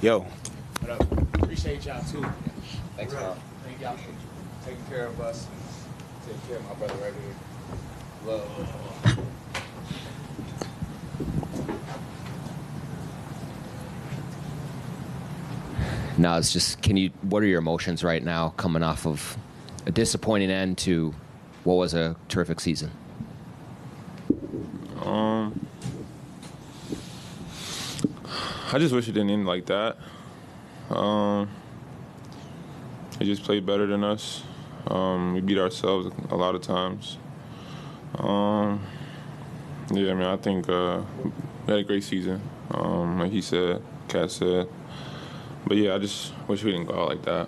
Yo. What up? Appreciate y'all too. Thanks, Carl. Thank y'all for taking care of us. Taking care of my brother right here. Love. Naz, what are your emotions right now coming off of a disappointing end to what was a terrific season? I just wish it didn't end like that. They just played better than us. We beat ourselves a lot of times. I think we had a great season, like he said, Kat said. But yeah, I just wish we didn't go out like that.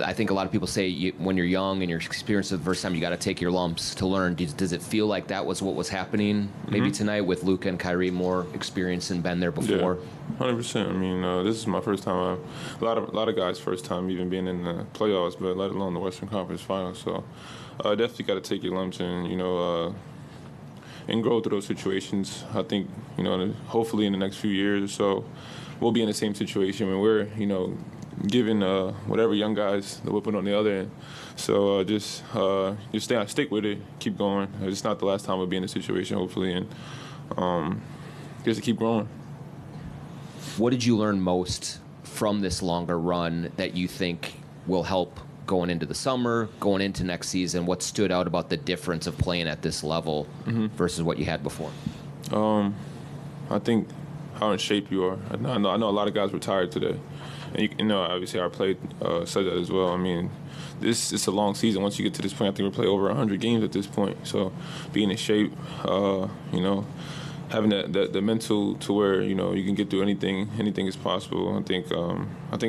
I think a lot of people say when you're young and you're experiencing the first time, you got to take your lumps to learn. Does it feel like that was what was happening maybe tonight with Luka and Kyrie, more experience and been there before? Yeah, 100%. I mean, this is my first time. A lot of guys' first time even being in the playoffs, but let alone the Western Conference Finals. So definitely got to take your lumps and and grow through those situations. I think hopefully in the next few years or so, we'll be in the same situation when we're giving whatever young guys the whipping on the other end. So just stick with it, keep going. It's not the last time we'll be in a situation, hopefully, and just to keep growing. What did you learn most from this longer run that you think will help going into the summer, going into next season? What stood out about the difference of playing at this level versus what you had before? I think how in shape you are. I know a lot of guys were tired today. And obviously our play said that as well. I mean, it's a long season. Once you get to this point, I think we play over 100 games at this point. So being in shape, having the mental to where you can get through anything is possible. I think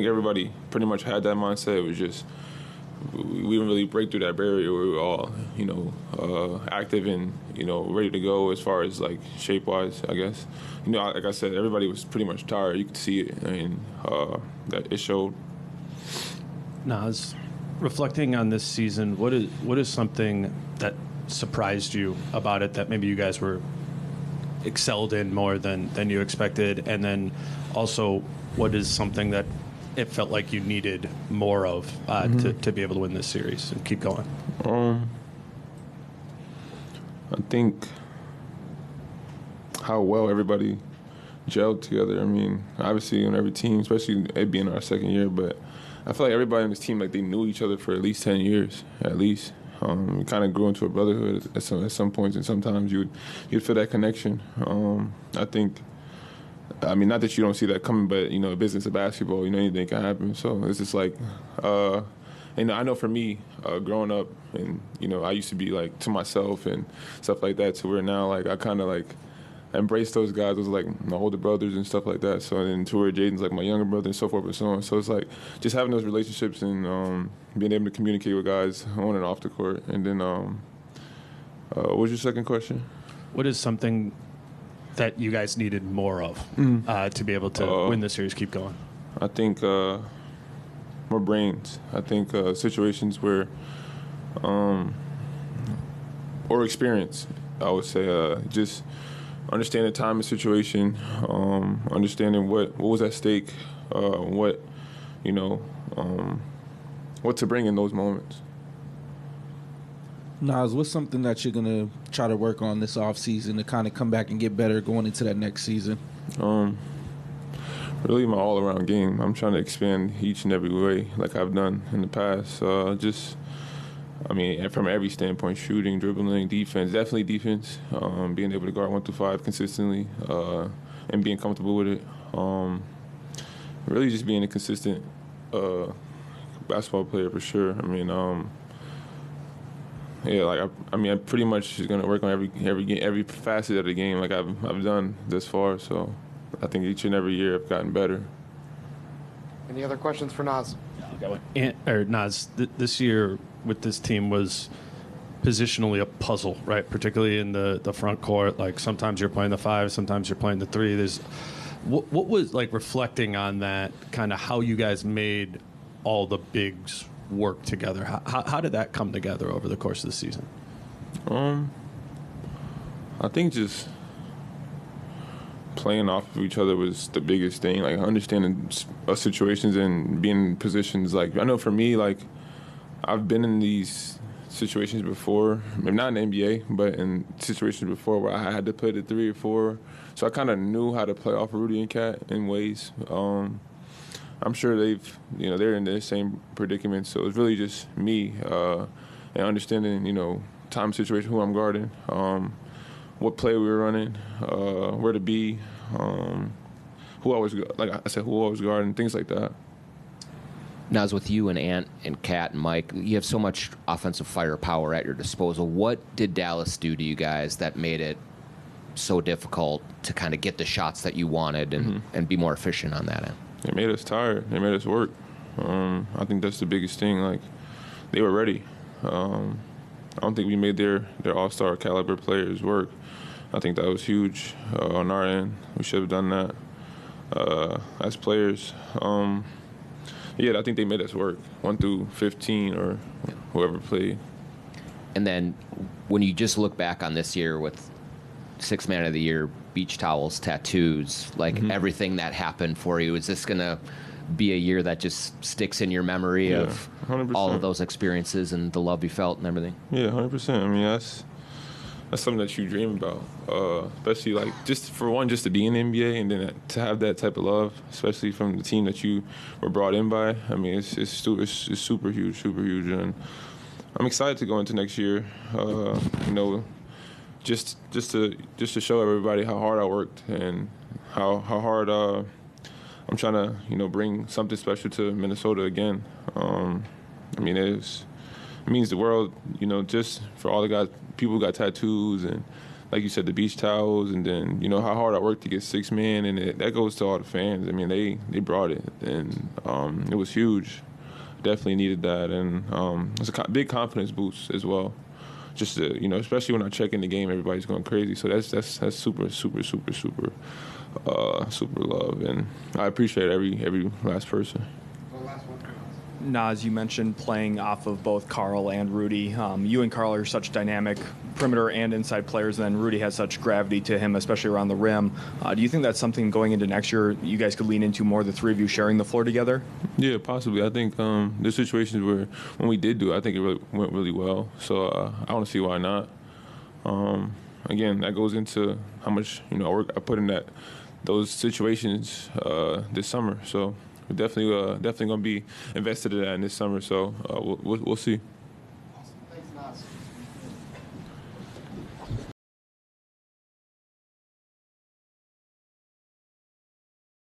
everybody pretty much had that mindset. It was just we didn't really break through that barrier. We were all active and ready to go as far as like shape wise, I guess. Like I said, everybody was pretty much tired. You could see it. I mean, that it showed. Naz, reflecting on this season, what is something that surprised you about it that maybe you guys were excelled in more than you expected? And then also, what is something that it felt like you needed more of to be able to win this series and keep going? I think how well everybody gelled together. I mean, obviously on every team, especially it being our second year, but I feel like everybody on this team, like they knew each other for at least 10 years, at least. We kind of grew into a brotherhood at some points, and sometimes you'd feel that connection. I mean, not that you don't see that coming, but, business of basketball, anything can happen. So it's just like, and I know for me, growing up, and, I used to be, like, to myself and stuff like that, to where now, like, I kind of, like, embrace those guys as, like, my older brothers and stuff like that. So then to where Jaden's, like, my younger brother and so forth and so on. So it's, like, just having those relationships and being able to communicate with guys on and off the court. And then what was your second question? What is something that you guys needed more of to be able to win the series, keep going? I think more brains. I think situations where, or experience, I would say, just understanding the time and situation, understanding what was at stake, what to bring in those moments. Naz, what's something that you're going to try to work on this offseason to kind of come back and get better going into that next season? Really my all-around game. I'm trying to expand each and every way like I've done in the past. From every standpoint, shooting, dribbling, defense, definitely defense, being able to guard 1 through 5 consistently and being comfortable with it. Really just being a consistent basketball player for sure. I'm pretty much going to work on every facet of the game like I've done this far. So I think each and every year I've gotten better. Any other questions for Naz? Naz, this year with this team was positionally a puzzle, right? Particularly in the front court. Like sometimes you're playing the 5, sometimes you're playing the 3. What was like reflecting on that, kind of how you guys made all the bigs work together? How did that come together over the course of the season? I think just playing off of each other was the biggest thing. Like understanding situations and being in positions. Like I know for me, like I've been in these situations before, maybe not in the NBA, but in situations before where I had to play the 3 or 4. So I kind of knew how to play off of Rudy and Cat in ways. I'm sure they're in the same predicament. So it's really just me and understanding, time situation, who I'm guarding, what play we were running, where to be, who I was guarding, things like that. Now, as with you and Ant and Kat and Mike, you have so much offensive firepower at your disposal. What did Dallas do to you guys that made it so difficult to kind of get the shots that you wanted and be more efficient on that end? They made us tired. They made us work. I think that's the biggest thing. Like, they were ready. I don't think we made their all-star caliber players work. I think that was huge on our end. We should have done that as players. I think they made us work, 1 through 15 or whoever played. And then when you just look back on this year with Sixth Man of the Year, beach towels, tattoos, like everything that happened for you, is this going to be a year that just sticks in your memory of 100%. all of those experiences and the love you felt and everything? Yeah, 100%. I mean, that's something that you dream about, especially like just to be in the NBA and then to have that type of love, especially from the team that you were brought in by. I mean, it's super huge, and I'm excited to go into next year. Just to show everybody how hard I worked and how hard I'm trying to bring something special to Minnesota again. I mean, it means the world, just for all the guys, people who got tattoos and, like you said, the beach towels, and then, how hard I worked to get 6 man, and that goes to all the fans. I mean, they brought it, and it was huge. Definitely needed that, and it's a big confidence boost as well. Just to, especially when I check in the game, everybody's going crazy. So that's super love, and I appreciate every last person. Naz, you mentioned playing off of both Karl and Rudy. You and Karl are such dynamic perimeter and inside players, and then Rudy has such gravity to him, especially around the rim. Do you think that's something going into next year you guys could lean into more, the 3 of you sharing the floor together? Yeah, possibly. I think there's situations where when we did do it, I think it went really well. So I don't see why not. Again, that goes into how much work I put in those situations this summer. So we're definitely going to be invested in that in this summer. So we'll see.